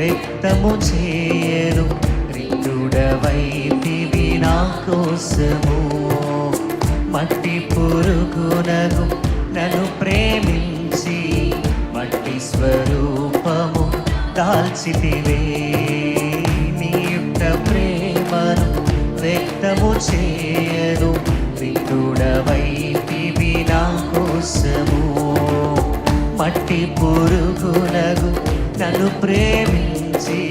వ్యక్తము చేయను. రిక్తుడవైతివి నా కోసము, మట్టి పురుగునగు నన్ను ప్రేమించి మట్టి స్వరూపము దాల్చితివే. నీ యుక్త ప్రేమను వ్యక్తము చేయను. రిక్తుడవైతివి నా కోసము, మట్టి పురుగునగు నన్ను ప్రేమించి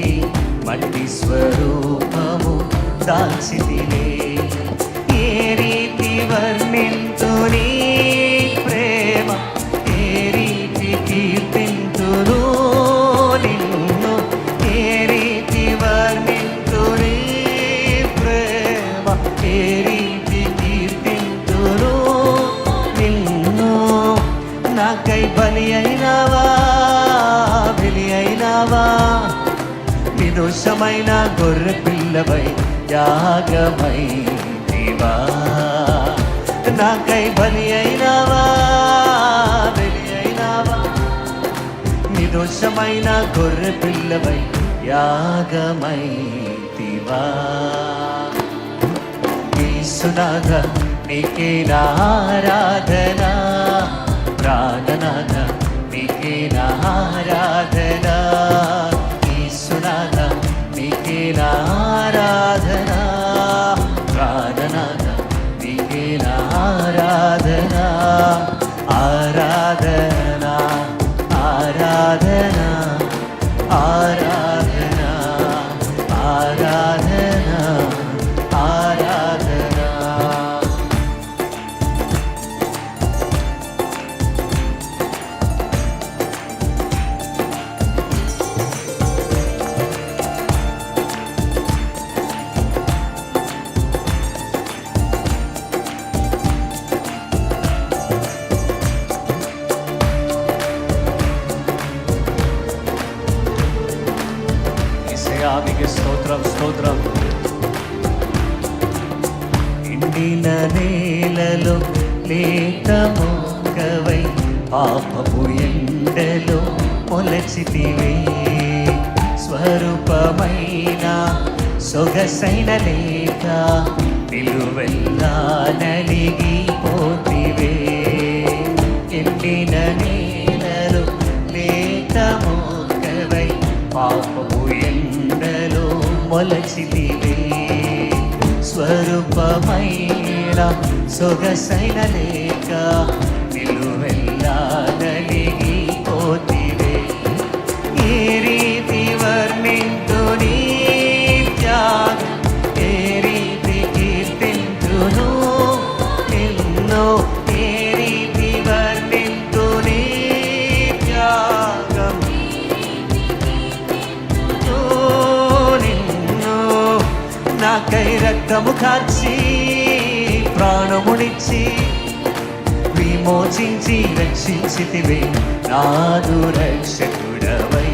మట్టి స్వరూపము దాల్చితివే. ఏ రీతి వర్ణింతు నీ ప్రేమ, ఏ రీతి కీర్తింతును నిన్ను, ఏ రీతి వర్ణింతు నీ ప్రేమ, ఏ రీతి కీర్తింతును నిన్ను. నాకై బలి అయినావా, బలి అయినావా, నిర్దోషమైన గొర్రె పిల్లవై యాగమైతివా. నాకై బలి అయినావా, బలి అయినావా, నిర్దోషమైన గొర్రె పిల్లవై యాగమైతివా. యేసునాథ నీకే నా ఆరాధన, ప్రాణనాథ నీకే నా ఆరాధన. యేసునాథ నీకే నా ఆరాధన, ప్రాణనాథ నీకే నా ఆరాధన. ఆరాధన ఆరాధన ఆరాధన ఆరాధన ఆరాధన. మీకు స్తోత్రం స్తోత్రం. ఎండిన నేలలో లేత మొక్కవై పాపపు ఎండలో మొలచితివే. స్వరూపమైన సొగసైన లేక నిలువెల్లా నలిగిపోతివే. ఎండిన నేలలో లేత మొక్కవై పాపపు ఎండలో మొలచితివే. స్వరూపమైన సొగసైన లేక నిలువెల్లా నలిగిపోతివే. ఏ రీతి వర్ణింతు నీ త్యాగం, ఏ రీతి కీర్తింతును నిన్ను, ఏ రీతి వర్ణింతు నీ త్యాగం నిన్ను. నాకై రక్తము కార్చి ప్రాణమునిచ్చి విమోచించి రక్షించితివే. నాదు రక్షకుడవై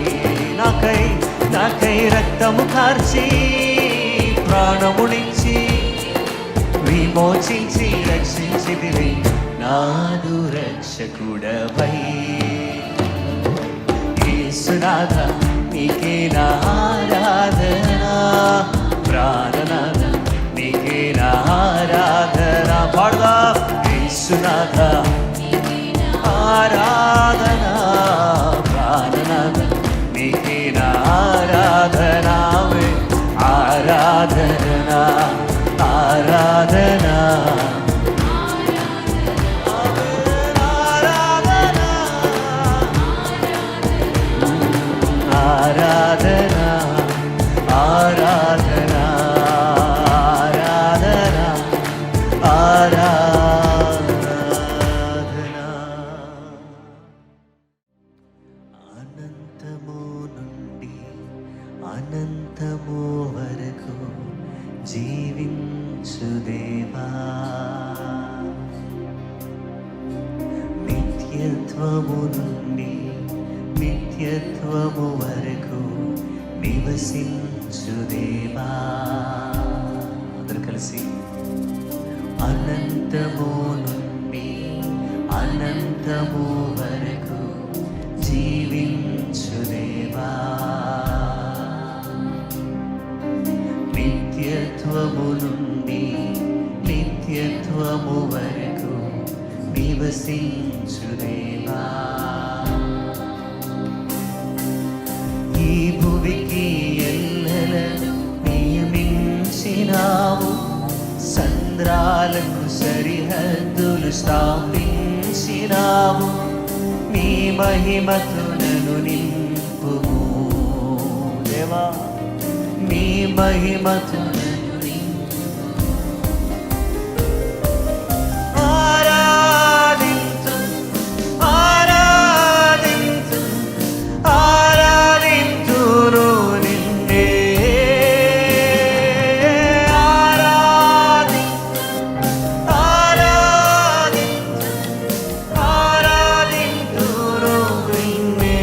నాకై రక్తము కార్చి ప్రాణమునిచ్చి విమోచించి రక్షించితివే. నాదు రక్షకుడవై. యేసునాథ నీకే నా ఆరాధన, ప్రాణనాథ నీకే నా ఆరాధన. పాడదా. యేసునాథ ఆరాధన, ప్రాణనాథ నీకే నా ఆరాధన. ఆరాధన ఆరాధన ఆరాధన ఆరాధన ఆరాధన ఆరాధన. అనంతము నుండి అనంతము వరకు జీవించు దేవా, నిత్యత్వము నుండి నిత్యత్వము వరకు నివసించు దేవా. అందరూ కలిసి అనంతము నుండి అనంతము వరకు జీవించు దేవా. అనంతము వరకు నివసించు దేవా. ఈ భువికి ఎల్లలను నియమించినావు, సంద్రాలకు సరిహద్దులు స్థాపించినావు. నీ మహిమతో నన్ను నింపుము దేవా, నీ మహిమతో నన్ను నింపుము. ఆరాధింతు ఆరాధింతు ఆరాధింతును నిన్నే, ఆరాధింతు ఆరాధింతు ఆరాధింతును నిన్నే.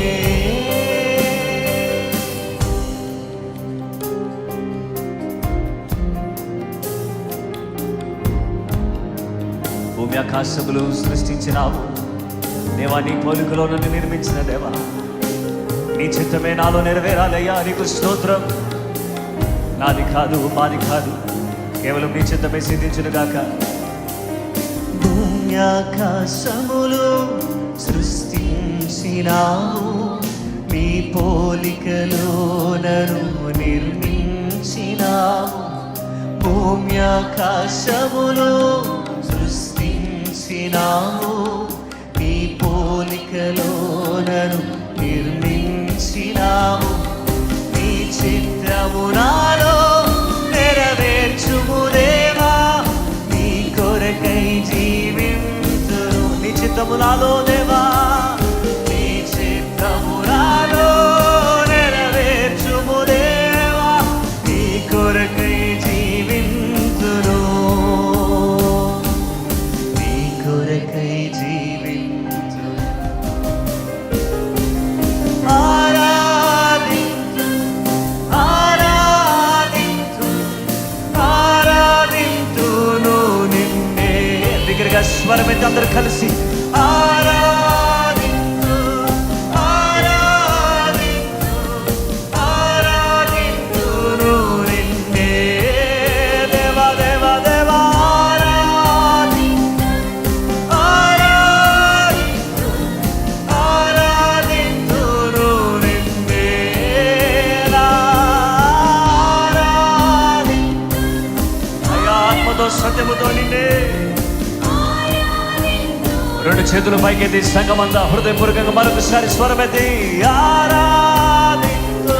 భూమి ఆకాశములు సృష్టించినావు దేవా, నీ పోలికలో నన్ను నిర్మించిన దేవా, నీ చిత్తమే నాలో నెరవేరాలయ్యా. నీకు స్తోత్రం. నాది కాదు, మాది కాదు, కేవలం నీ చిత్తమే సిద్ధించునుగాక. భూమి ఆకాశములు సృష్టించినావు, నీ పోలికలో నన్ను నిర్మించినావు. భూమి ఆకాశములు సృష్టించినావు, నీ పోలికలో నన్ను నిర్మించినావు. నీ చిత్తము నాలో నెరవేర్చుము దేవా, నీ కొరకై జీవింతును. నీ చిత్తము నాలో దేవా, నీ చిత్తము నాలో నెరవేర్చుము దేవా, నీ కొరకై జీవింతును. నీ కొరకై జీవింతును. ఆరాధింతు ఆరాధింతు ఆరాధింతును నిన్నే. దగ్గరగా స్వరమైతే అందరూ కలిసి ఆరాధింతు ఆరాధింతు ఆరాధింతును నిన్నే. దేవా దేవా దేవా ఆరాధింతు ఆరాధింతు ఆరాధింతును నిన్నే. ఆరాధింతు అయ్యా, ఆత్మతో సత్యముతో నిన్నే. రెండు చేతులు పైకెత్తి సంగమంతా హృదయపూర్వకంగా మరొకసారి స్వరమెత్తి ఆరాధింతు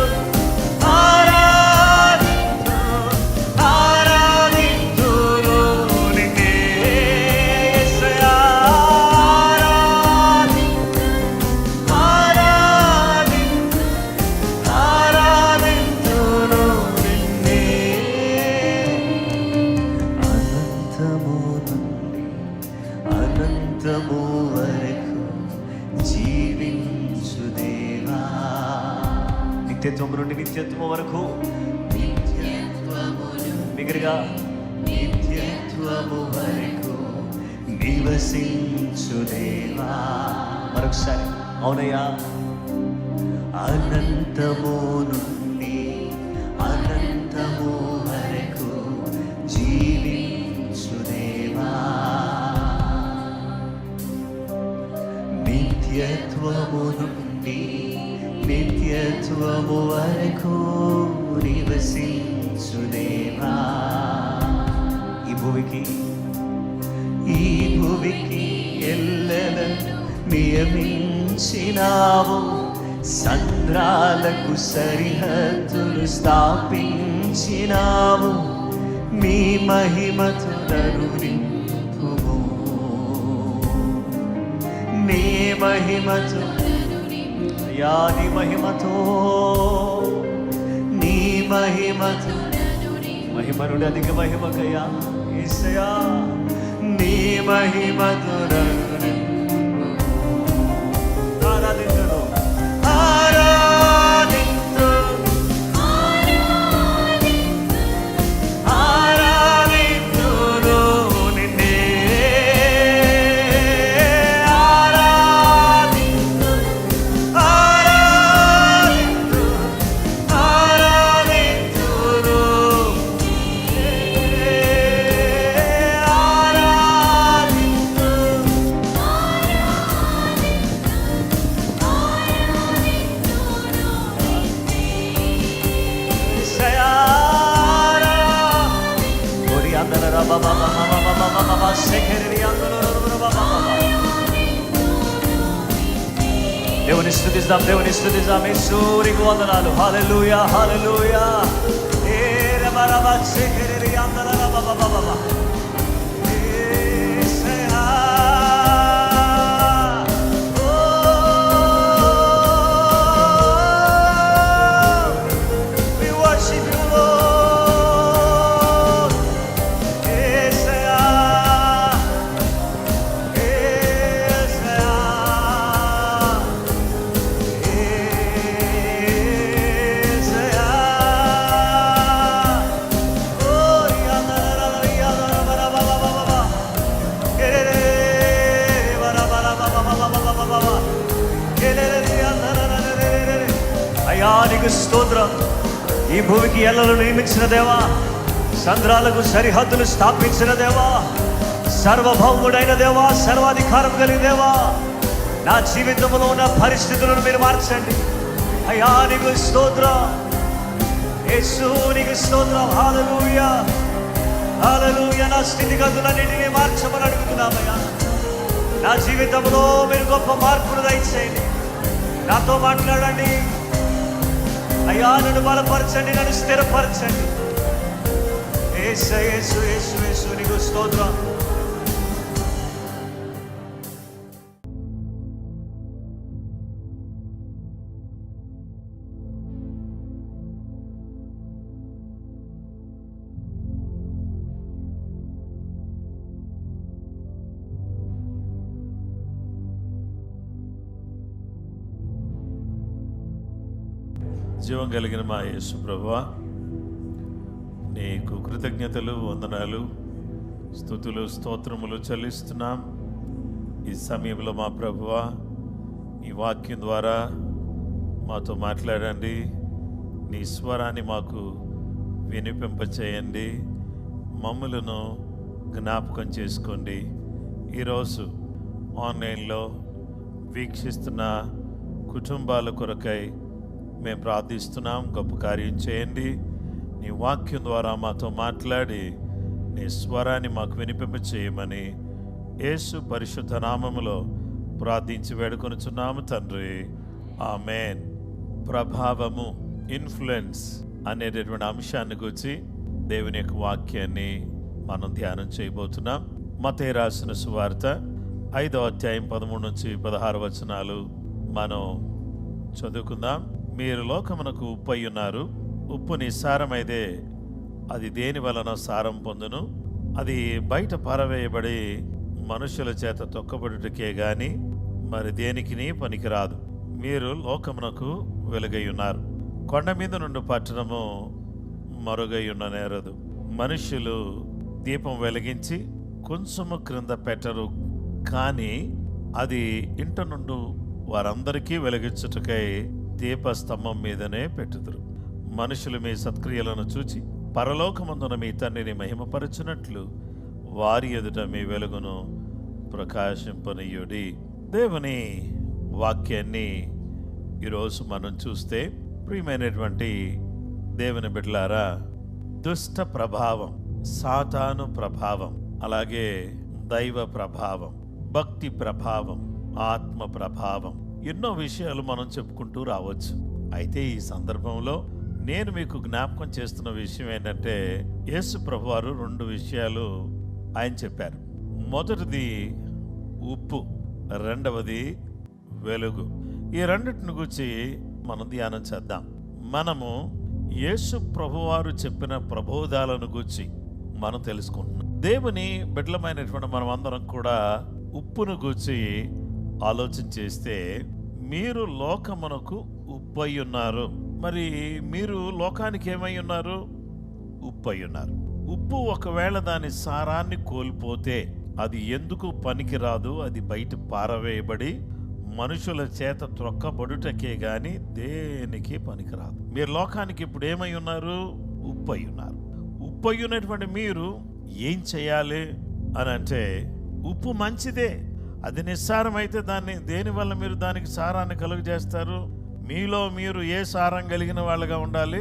ఆరాధింతు ఆరాధింతును నిన్నే. యేసయ్యా ఆరాధింతు ఆరాధింతు ఆరాధింతును నిన్నే. అనంతము నుండి అనంతము వరకు జీవించు దేవా. నిత్యత్వం నుండి నిత్యత్వం వరకు, బిగ్గరగా నిత్యత్వము వరకు నివసించు దేవా. మరొకసారి అవునయ్యా. అనంతము నుండి అనంతము వరకు జీవించు దేవా. నిత్యత్వము నుండి నిత్యత్వము వరకు నివసించు దేవా. ఈ భువికి ఎల్లలను నియమించినావు, సంద్రాలకు సరిహద్దులు స్థాపించినావు. నీ మహిమతో నన్ను నింపుము, నీ మహిమతో అయ్యా, నీ మహిమతో నీ మహిమతో మహిమ నుండి అధిక మహిమకయ్యా యేసయ్యా, నీ మహిమతో నన్ను నింపుము. ఆరాధించును ఆరాధించు ఆరాధించును నిన్నే. ఆరాధించు ఆరాధించు ఆరాధించును. ఆరాధించు స్తుతిద్దాం, దేవుని స్తుతిద్దాం. యేసునికి వందనాలు. హల్లెలూయా, హల్లెలూయా. ఏ రబరబ సెకెరి అందరల బబబబ. యేసయ్యా. We worship you, Lord. యేసయ్యా. అయానికి స్తోత్రం. ఈ భూమికి ఎల్లలు నియమించిన దేవా, సంద్రాలకు సరిహద్దులు స్థాపించిన దేవా, సర్వభౌముడైన దేవా, సర్వాధికారం కలిగిన దేవా, నా జీవితంలో ఉన్న పరిస్థితులను మీరు మార్చండి. అయానికి స్తోత్రం. యేసునికి స్తోత్రం. హల్లెలూయా, హల్లెలూయా. నా స్థితిగతులన్నిటినీ మార్చమని అడుగుతున్నామయ్యా. నా జీవితంలో మీరు గొప్ప మార్పును దయచేయండి. నాతో మాట్లాడండి అయ్యా. నన్ను బలపరచండి, నన్ను స్థిరపరచండి. యేసు యేసు యేసు యేసు నీకు స్తోత్రం. జీవం కలిగిన మా యేసు ప్రభువా, నీకు కృతజ్ఞతలు, వందనాలు, స్తుతులు, స్తోత్రములు చెల్లిస్తున్నాం. ఈ సమయంలో మా ప్రభువా, ఈ వాక్యం ద్వారా మాతో మాట్లాడండి. నీ స్వరాన్ని మాకు వినిపింపచేయండి. మమ్ములను జ్ఞాపకం చేసుకోండి. ఈరోజు ఆన్లైన్లో వీక్షిస్తున్న కుటుంబాల కొరకై మేము ప్రార్థిస్తున్నాం. గొప్ప కార్యం చేయండి. నీ వాక్యం ద్వారా మాతో మాట్లాడి నీ స్వరాన్ని మాకు వినిపింప చేయమని యేసు పరిశుద్ధ నామములో ప్రార్థించి వేడుకొనుచున్నాము తండ్రి, ఆమేన్. ప్రభావము, ఇన్ఫ్లుయెన్స్ అనేటటువంటి అంశాన్ని గురించి దేవుని యొక్క వాక్యాన్ని మనం ధ్యానం చేయబోతున్నాం. మత్తయి రాసిన సువార్త 5వ అధ్యాయం 13 నుంచి 16 వచనాలు మనం చదువుకుందాం. మీరు లోకమునకు ఉప్పు అయ్యున్నారు. ఉప్పు నిస్సారమైతే అది దేని వలన సారం పొందును? అది బయట పారవేయబడి మనుషుల చేత తొక్కబడుటకే గాని మరి దేనికిని పనికిరాదు. మీరు లోకమునకు వెలుగై ఉన్నారు. కొండ మీద నుండి పట్టణము మరుగై ఉన్న నేరదు. మనుష్యులు దీపం వెలిగించి కొంచెము క్రింద పెట్టరు, కానీ అది ఇంట నుండి వారందరికీ వెలిగించుటకై దీపస్తంభం మీదనే పెట్టుదురు. మనుషులు మీ సత్క్రియలను చూచి పరలోకమందున మీ తండ్రిని మహిమపరచునట్లు వారి ఎదుట మీ వెలుగును ప్రకాశింపనీయుడి. దేవుని వాక్యాన్ని ఈరోజు మనం చూస్తే, ప్రియమైనటువంటి దేవుని బిడ్డలారా, దుష్ట ప్రభావం, సాతాను ప్రభావం, అలాగే దైవ ప్రభావం, భక్తి ప్రభావం, ఆత్మ ప్రభావం, ఎన్నో విషయాలు మనం చెప్పుకుంటూ రావచ్చు. అయితే ఈ సందర్భంలో నేను మీకు జ్ఞాపకం చేస్తున్న విషయం ఏంటంటే, యేసు ప్రభువారు 2 విషయాలు ఆయన చెప్పారు. మొదటిది ఉప్పు, రెండవది వెలుగు. ఈ రెండిటిని గురించి మనం ధ్యానం చేద్దాం. మనము యేసు ప్రభువారు చెప్పిన ప్రబోధాలను గురించి మనం తెలుసుకుంటున్నాం. దేవుని బిడ్డలమైనటువంటి మనం అందరం కూడా ఉప్పును గూర్చి ఆలోచన చేస్తే, మీరు లోకమునకు ఉప్పు అయి ఉన్నారు. మరి మీరు లోకానికి ఏమై ఉన్నారు? ఉప్పు అయి ఉన్నారు. ఉప్పు ఒకవేళ దాని సారాన్ని కోల్పోతే అది ఎందుకు పనికిరాదు. అది బయట పారవేయబడి మనుషుల చేత త్రొక్కబడుటకే గాని దేనికి పనికిరాదు. మీరు లోకానికి ఇప్పుడు ఏమై ఉన్నారు? ఉప్పు అయి ఉన్నారు. ఉప్పు అయి ఉన్నటువంటి మీరు ఏం చేయాలి అని అంటే, ఉప్పు మంచిదే, అది నిస్సారం అయితే దేనివల్ల మీరు దానికి సారాన్ని కలుగజేస్తారు? మీలో మీరు ఏ సారం కలిగిన వాళ్ళగా ఉండాలి?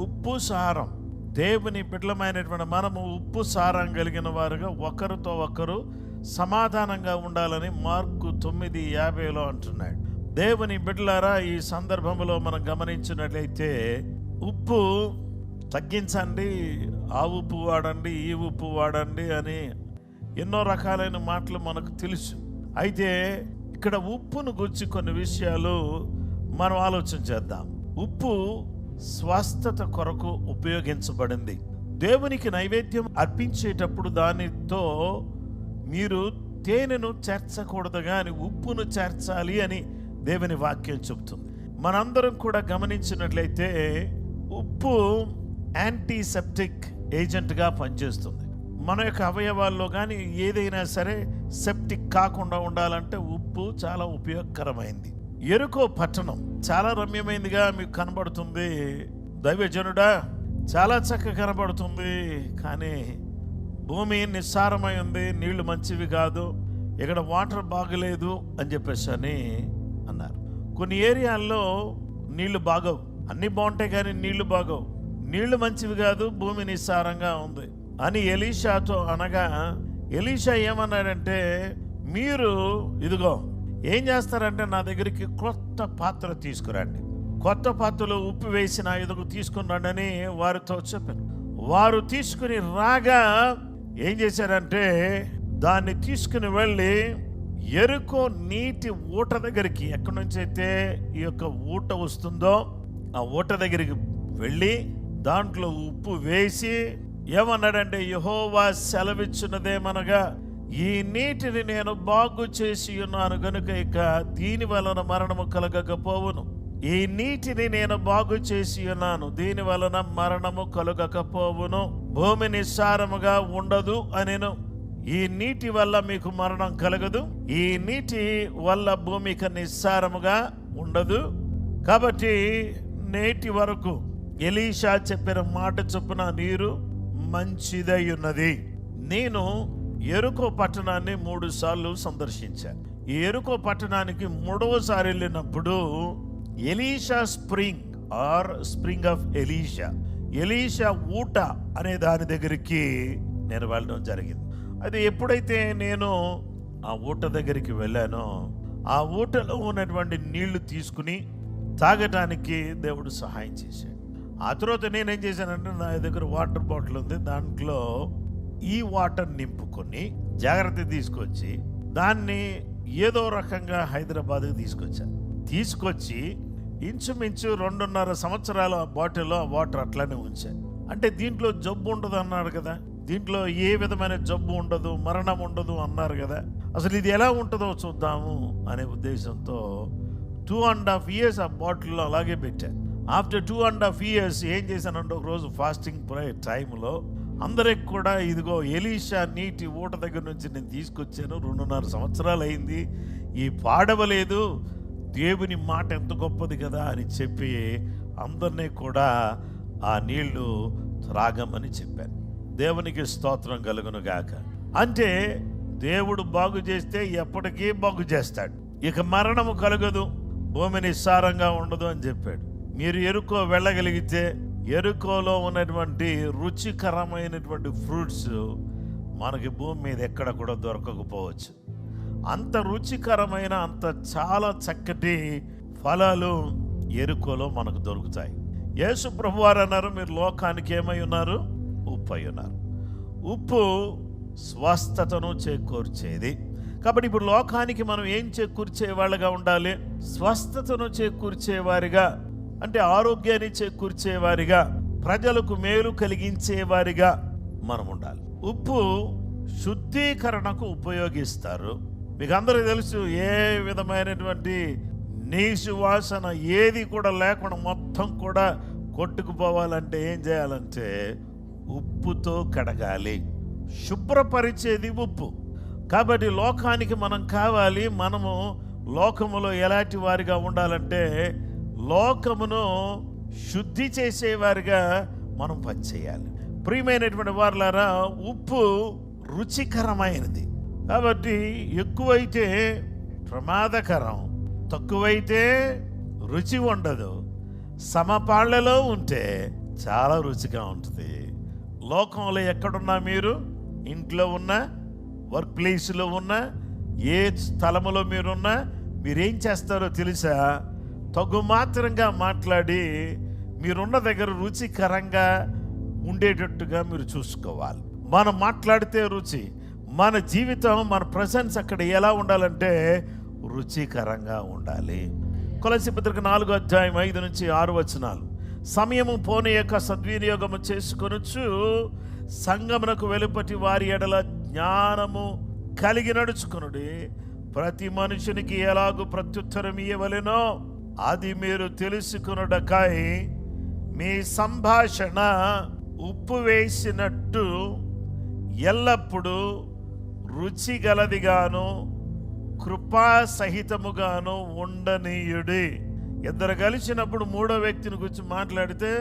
ఉప్పు సారం. దేవుని బిడ్డలమైనటువంటి మనము ఉప్పు సారం కలిగిన వారుగా ఒకరితో ఒకరు సమాధానంగా ఉండాలని మార్కు 9:50 అంటున్నాడు. దేవుని బిడ్డలారా, ఈ సందర్భంలో మనం గమనించినట్లయితే ఉప్పు తగ్గించండి, ఆ ఉప్పు వాడండి, ఈ ఉప్పు వాడండి అని ఎన్నో రకాలైన మాటలు మనకు తెలుసు. అయితే ఇక్కడ ఉప్పును గురించి కొన్ని విషయాలు మనం ఆలోచన చేద్దాం. ఉప్పు స్వస్థత కొరకు ఉపయోగించబడింది. దేవునికి నైవేద్యం అర్పించేటప్పుడు దానితో మీరు తేనెను చేర్చకూడదు కానీ ఉప్పును చేర్చాలి అని దేవుని వాక్యం చెబుతుంది. మనందరం కూడా గమనించినట్లయితే ఉప్పు యాంటీసెప్టిక్ ఏజెంట్గా పనిచేస్తుంది. మన యొక్క అవయవాల్లో కానీ ఏదైనా సరే సెప్టిక్ కాకుండా ఉండాలంటే ఉప్పు చాలా ఉపయోగకరమైంది. ఎరుకో పట్టణం చాలా రమ్యమైనదిగా మీకు కనబడుతుంది. దైవజనుడా, చాలా చక్కగా కనబడుతుంది, కానీ భూమి నిస్సారమై ఉంది, నీళ్లు మంచివి కాదు, ఇక్కడ వాటర్ బాగలేదు అని చెప్పేసి అని అన్నారు. కొన్ని ఏరియాల్లో నీళ్లు బాగవు, అన్నీ బాగుంటాయి కానీ నీళ్లు బాగవు, నీళ్లు మంచివి కాదు, భూమి నిస్సారంగా ఉంది అని ఎలీషాతో అనగా ఎలీషా ఏమన్నాడంటే, మీరు ఇదిగో ఏం చేస్తారంటే నా దగ్గరికి కొత్త పాత్ర తీసుకురండి, కొత్త పాత్రలో ఉప్పు వేసిన ఇదిగో తీసుకుని రండి అని వారితో చెప్పాను. వారు తీసుకుని రాగా ఏం చేశారంటే దాన్ని తీసుకుని వెళ్ళి ఎరుకో నీటి ఊట దగ్గరికి, ఎక్కడి నుంచి అయితే ఈ యొక్క ఊట వస్తుందో ఆ ఊట దగ్గరికి వెళ్ళి దాంట్లో ఉప్పు వేసి ఏమన్నాడంటే, యెహోవా సెలవిచ్చినదేమనగా ఈ నీటిని నేను బాగు చేసి ఉన్నాను గనుక ఇక దీని వలన మరణము కలగకపోవును. ఈ నీటిని నేను బాగు చేసి ఉన్నాను, దీని వలన మరణము కలగకపోవును, భూమి నిస్సారముగా ఉండదు అనెను. ఈ నీటి వల్ల మీకు మరణం కలగదు, ఈ నీటి వల్ల భూమికి నిస్సారముగా ఉండదు. కాబట్టి నేటి వరకు ఎలీషా చెప్పిన మాట చొప్పున నీరు మంచిదై ఉన్నది. నేను ఎరుకో పట్టణాన్ని 3 సార్లు సందర్శించాను. ఈ ఎరుకో పట్టణానికి 3వసారి వెళ్ళినప్పుడు Elisha spring or spring of Elisha ఊట అనే దాని దగ్గరికి నేను వెళ్ళడం జరిగింది. అది ఎప్పుడైతే నేను ఆ ఊట దగ్గరికి వెళ్ళానో ఆ ఊటలో ఉన్నటువంటి నీళ్లు తీసుకుని తాగటానికి దేవుడు సహాయం చేశాడు. ఆ తర్వాత నేనేం చేశానంటే, నా దగ్గర వాటర్ బాటిల్ ఉంది, దాంట్లో ఈ వాటర్ నింపుకొని జాగ్రత్త తీసుకొచ్చి దాన్ని ఏదో రకంగా హైదరాబాద్కి తీసుకొచ్చి ఇంచుమించు 2.5 సంవత్సరాలు ఆ బాటిల్లో ఆ వాటర్ అట్లానే ఉంచాను. అంటే దీంట్లో జబ్బు ఉండదు అన్నాడు కదా, దీంట్లో ఏ విధమైన జబ్బు ఉండదు, మరణం ఉండదు అన్నారు కదా, అసలు ఇది ఎలా ఉంటుందో చూద్దాము అనే ఉద్దేశంతో 2.5 years ఆ బాటిల్లో అలాగే పెట్టాను. ఆఫ్టర్ 2.5 years ఏం చేశానంటే, ఒక రోజు ఫాస్టింగ్ ప్రేయర్ టైంలో అందరికి కూడా ఇదిగో ఎలీషా నీటి ఊట దగ్గర నుంచి నేను తీసుకొచ్చాను, 2.5 సంవత్సరాలు అయింది, ఈ పాడవలేదు, దేవుని మాట ఎంత గొప్పది కదా అని చెప్పి అందరినీ కూడా ఆ నీళ్లు త్రాగమని చెప్పాను. దేవునికి స్తోత్రం కలుగును గాక. అంటే దేవుడు బాగు చేస్తే ఎప్పటికీ బాగు చేస్తాడు, ఇక మరణము కలగదు, భూమి నిస్సారంగా ఉండదు అని చెప్పాడు. మీరు ఎరుకో వెళ్ళగలిగితే ఎరుకోలో ఉన్నటువంటి రుచికరమైనటువంటి ఫ్రూట్స్ మనకి భూమి మీద ఎక్కడ కూడా దొరకకపోవచ్చు. అంత రుచికరమైన, అంత చాలా చక్కటి ఫలాలు ఎరుకోలో మనకు దొరుకుతాయి. యేసు ప్రభువారు అన్నారు, మీరు లోకానికి ఏమై ఉన్నారు? ఉప్పు అయి ఉన్నారు. ఉప్పు స్వస్థతను చేకూర్చేది. కాబట్టి ఇప్పుడు లోకానికి మనం ఏం చేకూర్చే వాళ్ళగా ఉండాలి? స్వస్థతను చేకూర్చేవారిగా, అంటే ఆరోగ్యాన్ని చేకూర్చేవారిగా, ప్రజలకు మేలు కలిగించేవారిగా మనం ఉండాలి. ఉప్పు శుద్ధీకరణకు ఉపయోగిస్తారు. మీకు అందరికీ తెలుసు, ఏ విధమైనటువంటి నీసు వాసన ఏది కూడా లేకుండా మొత్తం కూడా కొట్టుకుపోవాలంటే ఏం చేయాలంటే ఉప్పుతో కడగాలి. శుభ్రపరిచేది ఉప్పు. కాబట్టి లోకానికి మనం కావాలి, మనము లోకములో ఎలాంటి వారిగా ఉండాలంటే లోకమును శుద్ధి చేసేవారిగా మనం పనిచేయాలి. ప్రియమైనటువంటి వారులారా, ఉప్పు రుచికరమైనది. కాబట్టి ఎక్కువైతే ప్రమాదకరం, తక్కువైతే రుచి ఉండదు, సమపాళ్లలో ఉంటే చాలా రుచిగా ఉంటుంది. లోకంలో ఎక్కడున్నా మీరు, ఇంట్లో ఉన్నా, వర్క్ ప్లేస్లో ఉన్నా, ఏ స్థలములో మీరున్నా, మీరేం చేస్తారో తెలుసా? తగు మాత్రంగా మాట్లాడి మీరున్న దగ్గర రుచికరంగా ఉండేటట్టుగా మీరు చూసుకోవాలి. మనం మాట్లాడితే రుచి, మన జీవితం, మన ప్రజెన్స్ అక్కడ ఎలా ఉండాలంటే రుచికరంగా ఉండాలి. కొలస్సీ పత్రిక 4:5-6 సమయము పోనీయక సద్వినియోగము చేసుకొనుచు సంగమునకు వెలుపటి వారి ఎడల జ్ఞానము కలిగి నడుచుకొనుడి. ప్రతి మనుషునికి ఎలాగూ ప్రత్యుత్తరం ఇయ్యవలెనో అది మీరు తెలుసుకొనుటకై మీ సంభాషణ ఉప్పు వేసినట్టు ఎల్లప్పుడూ రుచిగలదిగాను కృపాసహితముగాను ఉండనీయుడి. ఇద్దరు కలిసినప్పుడు మూడో వ్యక్తిని గురించి మాట్లాడితే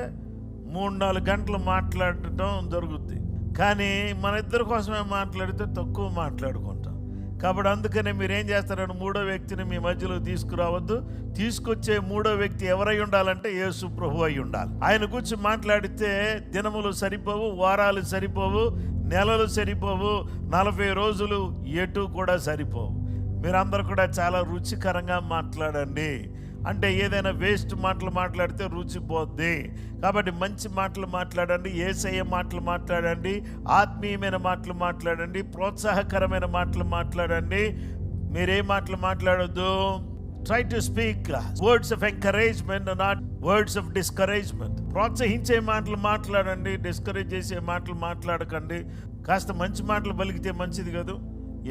3-4 గంటలు మాట్లాడటం జరుగుద్ది. కానీ మన ఇద్దరి కోసమే మాట్లాడితే తక్కువ మాట్లాడుకుంటాం. కాబట్టి అందుకనే మీరేం చేస్తారంటే మూడో వ్యక్తిని మీ మధ్యలో తీసుకురావద్దు. తీసుకొచ్చే మూడో వ్యక్తి ఎవరై ఉండాలంటే యేసు ప్రభు అయి ఉండాలి. ఆయన గురించి మాట్లాడితే దినములు సరిపోవు, వారాలు సరిపోవు, నెలలు సరిపోవు, 40 రోజులు ఎటు కూడా సరిపోవు. మీరందరూ కూడా చాలా రుచికరంగా మాట్లాడండి. అంటే ఏదైనా వేస్ట్ మాటలు మాట్లాడితే రుచి పోద్ది. కాబట్టి మంచి మాటలు మాట్లాడండి, యేసయ్య మాటలు మాట్లాడండి, ఆత్మీయమైన మాటలు మాట్లాడండి, ప్రోత్సాహకరమైన మాటలు మాట్లాడండి. మీరే మాటలు మాట్లాడొద్దు. Try to speak words of encouragement, not words of discouragement. ప్రోత్సహించే మాటలు మాట్లాడండి, డిస్కరేజ్ చేసే మాటలు మాట్లాడకండి. కాస్త మంచి మాటలు పలికితే మంచిది కదా.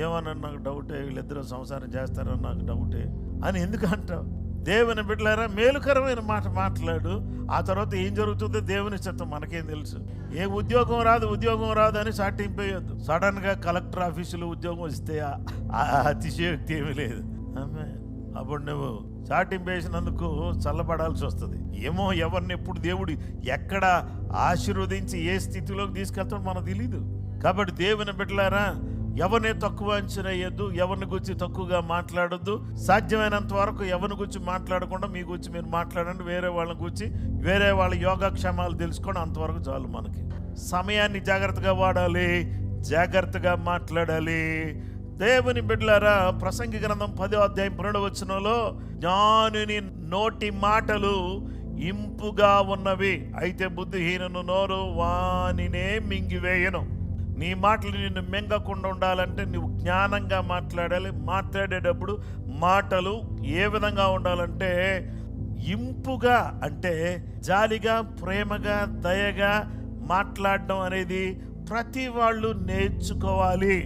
ఏమన్నా నాకు డౌటే, వీళ్ళిద్దరూ సంసారం చేస్తారని నాకు డౌటే అని ఎందుకు అంటావు? దేవుని బిడ్డలారా, మేలుకరమైన మాట మాట్లాడు. ఆ తర్వాత ఏం జరుగుతుందో దేవుని చిత్తం మనకేం తెలుసు. ఏ ఉద్యోగం రాదు అని సాటింపేయొద్దు. సడన్ గా కలెక్టర్ ఆఫీసులో ఉద్యోగం వస్తే అతిశయోక్తి ఏమీ లేదు. అప్పుడు నువ్వు చాటింపేసినందుకు చల్లబడాల్సి వస్తుంది. ఏమో ఎవరిని ఎప్పుడు దేవుడు ఎక్కడ ఆశీర్వదించి ఏ స్థితిలోకి తీసుకెళ్తాడో మనకు తెలీదు. కాబట్టి దేవుని బిడ్డలారా, ఎవరిని తక్కువ అంచనా వేయద్దు, ఎవరిని గురించి తక్కువగా మాట్లాడొద్దు. సాధ్యమైనంత వరకు ఎవరిని గురించి మాట్లాడకుండా మీ గురించి మీరు మాట్లాడండి. వేరే వాళ్ళని గురించి, వేరే వాళ్ళ యోగక్షేమాలు తెలుసుకోండి. అంతవరకు చాలు. మనకి సమయాన్ని జాగ్రత్తగా వాడాలి, జాగ్రత్తగా మాట్లాడాలి. దేవుని బిడ్డలారా, ప్రసంగి గ్రంథం 10:12 జ్ఞానుని నోటి మాటలు ఇంపుగా ఉన్నవి, అయితే బుద్ధిహీనుని నోరు వానినే మింగివేయను. నీ మాటలు నిన్ను మెంగకుండా ఉండాలంటే నువ్వు జ్ఞానంగా మాట్లాడాలి. మాట్లాడేటప్పుడు మాటలు ఏ విధంగా ఉండాలంటే ఇంపుగా, అంటే జాలిగా, ప్రేమగా, దయగా మాట్లాడడం అనేది ప్రతి వాళ్ళు నేర్చుకోవాలి.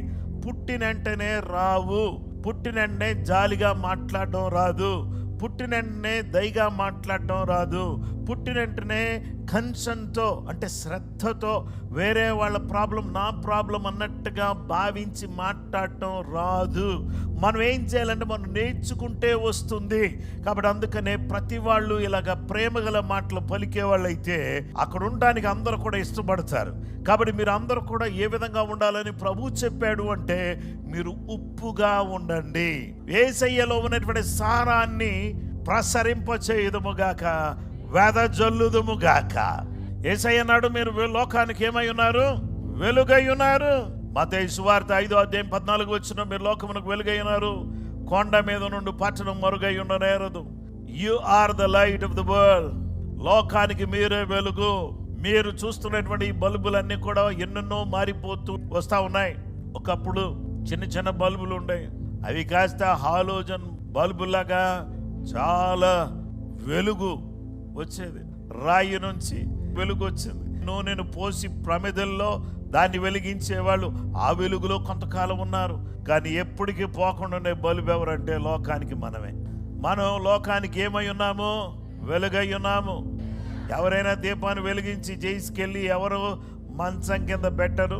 పుట్టినంటనే రావు, పుట్టినంటనే జాలిగా మాట్లాడడం రాదు, పుట్టినంటనే దయగా మాట్లాడడం రాదు, పుట్టినంటనే కన్సర్న్తో అంటే శ్రద్ధతో వేరే వాళ్ళ ప్రాబ్లం నా ప్రాబ్లం అన్నట్టుగా భావించి మాట్లాడటం రాదు. మనం ఏం చేయాలంటే మనం నేర్చుకుంటే వస్తుంది. కాబట్టి అందుకనే ప్రతి వాళ్ళు ఇలాగ ప్రేమగల మాటలు పలికే వాళ్ళు అయితే అక్కడ ఉండడానికి అందరూ కూడా ఇష్టపడతారు. కాబట్టి మీరు అందరూ కూడా ఏ విధంగా ఉండాలని ప్రభు చెప్పాడు అంటే మీరు ఉప్పుగా ఉండండి. యేసయ్యలో ఉన్నటువంటి సారాన్ని ప్రసరింపచేయుదుముగాక, వెదజల్లుదుముగాక. యేసయ్య అన్నాడు, మీరు లోకానికి ఏమై ఉన్నారు? వెలుగై ఉన్నారు. మత్తయి సువార్త 5:14 మీరు లోకమునకు వెలుగై ఉన్నారు, కొండ మీద నుండి పట్టణం మరుగై ఉండనేరదు. You are the light of the world. లోకానికి మీరే వెలుగు. మీరు చూస్తున్నటువంటి ఈ బల్బులన్నీ కూడా ఎన్నెన్నో మారిపోతూ వస్తా ఉన్నాయి. ఒకప్పుడు చిన్న చిన్న బల్బులు ఉన్నాయి, అవి కాస్త హాలోజన్ బల్బులాగా చాలా వెలుగు వచ్చేది. రాయి నుంచి వెలుగు వచ్చింది. నూనెను పోసి ప్రమిదల్లో దాన్ని వెలిగించేవాళ్ళు ఆ వెలుగులో కొంతకాలం ఉన్నారు. కానీ ఎప్పటికీ పోకుండా ఉండే బల్బు ఎవరంటే లోకానికి మనమే. మనం లోకానికి ఏమై ఉన్నాము? వెలుగై ఉన్నాము. ఎవరైనా దీపాన్ని వెలిగించి చేసుకెళ్ళి ఎవరు మంచం కింద పెట్టరు,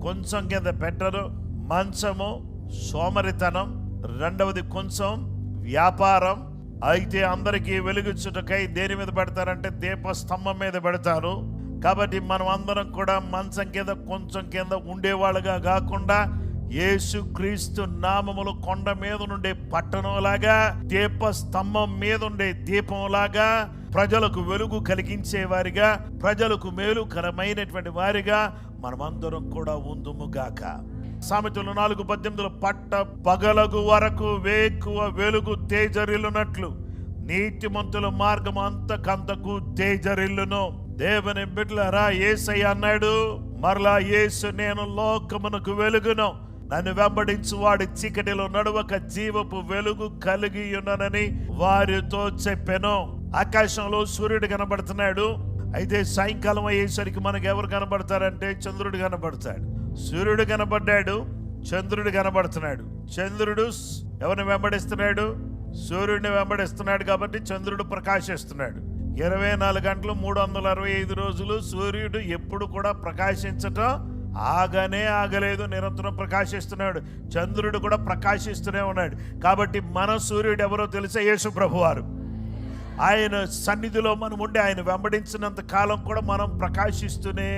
కొంచెం కింద పెట్టరు. మంచము సోమరితనం, రెండవది కొంచెం వ్యాపారం. అయితే అందరికీ వెలుగుచ్చుటకై దేని మీద పెడతారంటే దీపస్తంభం మీద పెడతారు. కాబట్టి మనం అందరం కూడా మంచం కింద కొంచెం కింద ఉండేవాళ్ళుగా కాకుండా యేసుక్రీస్తు నామములు కొండ మీద నుండే పట్టణంలాగా, దీపస్తంభం మీద ఉండే దీపంలాగా, ప్రజలకు వెలుగు కలిగించే వారిగా, ప్రజలకు మేలుకరమైనటువంటి వారిగా మనమందరం కూడా ఉందుముగాక. సామెతలు 4:18 పట్ట పగలగు వరకు వేకువ వెలుగు తేజరిల్లునట్లు నీతిమంతుల మార్గం అంతకంతకు తేజరిల్లును. దేవుని బిడ్డలారా, యేసయ్య అన్నాడు, మరలా యేసు నేను లోకమునకు వెలుగును, నన్ను వెంబడించు వాడి చీకటిలో నడువక జీవపు వెలుగు కలిగి ఉన్ననని వారితో చెప్పెను. ఆకాశంలో సూర్యుడు కనబడుతున్నాడు. అయితే సాయంకాలం అయ్యేసరికి మనకు ఎవరు కనబడతారంటే చంద్రుడు కనబడతాడు. సూర్యుడు కనబడ్డాడు, చంద్రుడు కనబడుతున్నాడు. చంద్రుడు ఎవరిని వెంబడిస్తున్నాడు? సూర్యుడిని వెంబడిస్తున్నాడు. కాబట్టి చంద్రుడు ప్రకాశిస్తున్నాడు. 24 గంటలు 365 రోజులు సూర్యుడు ఎప్పుడు కూడా ప్రకాశించటం ఆగలేదు, నిరంతరం ప్రకాశిస్తున్నాడు. చంద్రుడు కూడా ప్రకాశిస్తూనే ఉన్నాడు. కాబట్టి మన సూర్యుడు ఎవరో తెలుసా? యేసు ప్రభువారు. ఆయన సన్నిధిలో మనం ఉండి ఆయన వెంబడించినంత కాలం కూడా మనం ప్రకాశిస్తూనే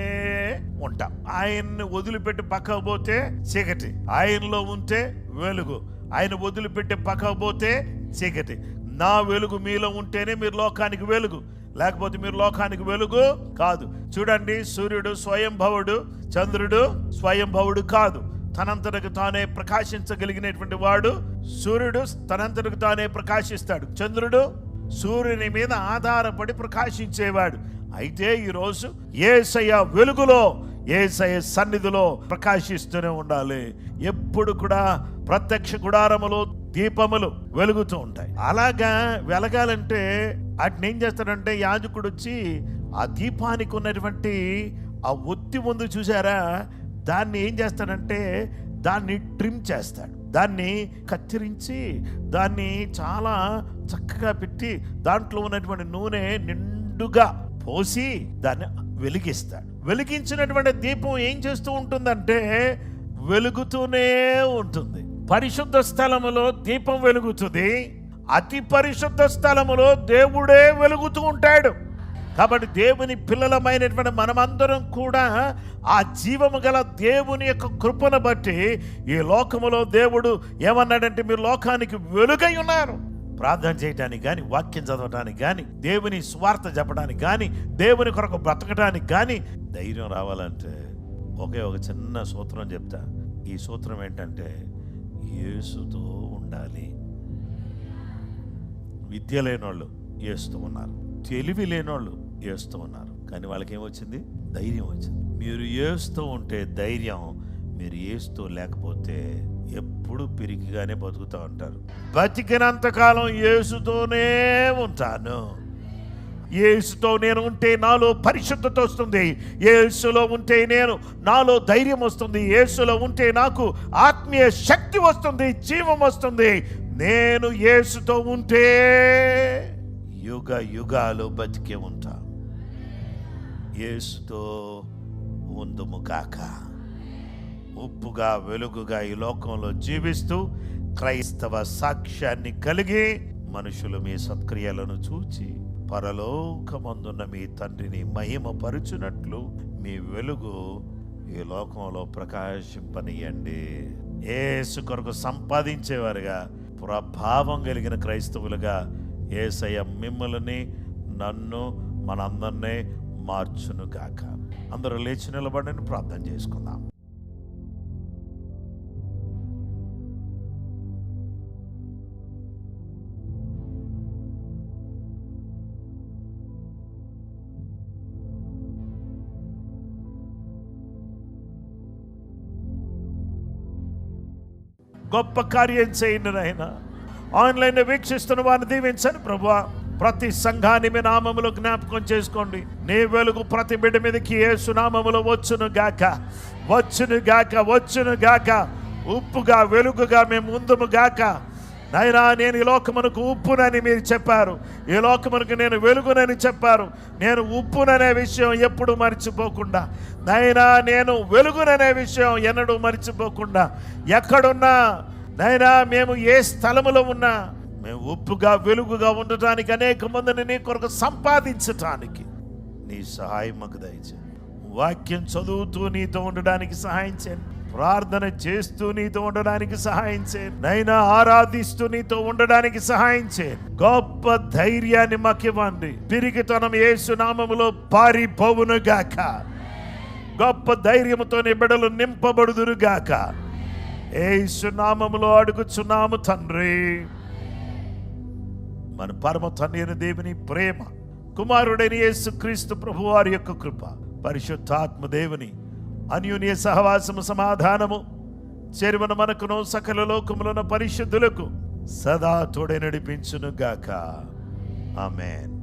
ఉంటాం. ఆయన్ని వదిలిపెట్టి పక్కకు పోతే చీకటి, ఆయనలో ఉంటే వెలుగు. ఆయన వదిలిపెట్టి పక్కకు పోతే చీకటి. నా వెలుగు మీలో ఉంటేనే మీరు లోకానికి వెలుగు, లేకపోతే మీరు లోకానికి వెలుగు కాదు. చూడండి, సూర్యుడు స్వయంభవుడు, చంద్రుడు స్వయంభవుడు కాదు. తనంతటికి తానే ప్రకాశించగలిగినటువంటి వాడు. సూర్యుడు తనంతటికి తానే ప్రకాశిస్తాడు. చంద్రుడు సూర్యుని మీద ఆధారపడి ప్రకాశించేవాడు. అయితే ఈరోజు యేసయ్య వెలుగులో, యేసయ్య సన్నిధిలో ప్రకాశిస్తూనే ఉండాలి. ఎప్పుడు కూడా ప్రత్యక్ష గుడారములో దీపములు వెలుగుతూ ఉంటాయి. అలాగా వెలగాలంటే వాటిని ఏం చేస్తాడంటే, యాజకుడు వచ్చి ఆ దీపానికి ఉన్నటువంటి ఆ ఒత్తి ముందు చూసారా, దాన్ని ఏం చేస్తాడంటే దాన్ని ట్రిమ్ చేస్తాడు. దాన్ని కత్తిరించి దాన్ని చాలా చక్కగా పెట్టి దాంట్లో ఉన్నటువంటి నూనె నిండుగా పోసి దాన్ని వెలిగిస్తాడు. వెలిగించినటువంటి దీపం ఏం చేస్తూ ఉంటుందంటే వెలుగుతూనే ఉంటుంది. పరిశుద్ధ స్థలములో దీపం వెలుగుతుంది, అతి పరిశుద్ధ స్థలములో దేవుడే వెలుగుతూ ఉంటాడు. కాబట్టి దేవుని పిల్లలమైనటువంటి మనమందరం కూడా ఆ జీవము గల దేవుని యొక్క కృపను బట్టి ఈ లోకములో దేవుడు ఏమన్నాడంటే, మీరు లోకానికి వెలుగై ఉన్నారు. ప్రార్థన చేయడానికి కానీ, వాక్యం చదవడానికి కానీ, దేవుని స్వార్థ చెప్పడానికి కానీ, దేవుని కొరకు బ్రతకడానికి కానీ ధైర్యం రావాలంటే ఒకే ఒక చిన్న సూత్రం చెప్తా. ఈ సూత్రం ఏంటంటే, యేసుతో ఉండాలి. విద్య లేనోళ్ళు యేసుతో ఉన్నారు, తెలివి లేనోళ్ళు యేసుతో ఉన్నారు. కానీ వాళ్ళకి ఏమొచ్చింది? ధైర్యం వచ్చింది. మీరు యేసుతో ఉంటే ధైర్యం, మీరు యేసుతో లేకపోతే ఎప్పుడు పిరికిగానే బతుకుతూ ఉంటారు. బతికినంతకాలం యేసుతోనే ఉంటాను. యేసుతో నేను ఉంటే నాలో పరిశుద్ధత వస్తుంది. యేసులో ఉంటే నాలో ధైర్యం వస్తుంది. యేసులో ఉంటే నాకు ఆత్మీయ శక్తి వస్తుంది, జీవం వస్తుంది. నేను యేసుతో ఉంటే యుగ యుగాలు బతికే ఉంటా. యేసుతో ఉందుము కాక. ఉప్పుగా వెలుగుగా ఈ లోకంలో జీవిస్తూ క్రైస్తవ సాక్ష్యాన్ని కలిగి మనుషులు మీ సత్క్రియలను చూచి పరలోకమందున్న మీ తండ్రిని మహిమపరుచునట్లు మీ వెలుగు ఈ లోకంలో ప్రకాశింపనీయండి. యేసు కొరకు సంపాదించేవారుగా, ప్రభావం కలిగిన క్రైస్తవులుగా యేసయ్య మిమ్మల్ని, నన్ను, మనందరినీ మార్చును గాక. అందరూ లేచి నిలబడని ప్రార్థన చేసుకుందాం. గొప్ప కార్యం చేయండి నాయన. ఆన్లైన్ వీక్షిస్తున్న వారిని దీవించండి ప్రభువా. ప్రతి సంఘాన్ని మీ నామములో జ్ఞాపకం చేసుకోండి. నీ వెలుగు ప్రతి బిడ్డ మీదకి యేసు నామములో వచ్చును గాక, వచ్చును గాక, వచ్చును గాక. ఉప్పుగా వెలుగుగా మేము ఉందుము గాక. నైనా నేను ఈ లోకమునకు ఉప్పునని మీరు చెప్పారు, ఈ లోకమునకు నేను వెలుగునని చెప్పారు. నేను ఉప్పుననే విషయం ఎప్పుడు మర్చిపోకుండా, నైనా నేను వెలుగుననే విషయం ఎన్నడూ మర్చిపోకుండా, ఎక్కడున్నా నైనా మేము ఏ స్థలములో ఉన్నా మేము ఉప్పుగా వెలుగుగా ఉండటానికి, అనేక మందిని నీ కొరకు సంపాదించటానికి నీ సహాయం మాకు దయచేయండి. వాక్యం చదువుతూ నీతో ఉండడానికి సహాయం చేయండి. ప్రార్థన చేస్తూ నీతో ఉండడానికి సహాయం చేయండి. నైనా ఆరాధిస్తూ నీతో ఉండడానికి సహాయం చేయండి. గొప్ప ధైర్యాన్ని మాకు ఇవ్వండి. పిరికితనం యేసు నామములో పారిపోవును గాక. గొప్ప ధైర్యముతో నీ బిడ్డలు నింపబడుదురు గాక. యేసు నామములో అడుగుచున్నాము తండ్రి. మన పరమ తండ్రి అయిన దేవుని ప్రేమ, కుమారుడైన యేసుక్రీస్తు ప్రభువారి యొక్క కృప, పరిశుద్ధాత్మ దేవుని అన్యోన్య సహవాసము, సమాధానము చేరువన మనకును సకల లోకములను పరిశుద్ధులకు సదా తోడే నడిపించును గాక. ఆమేన్.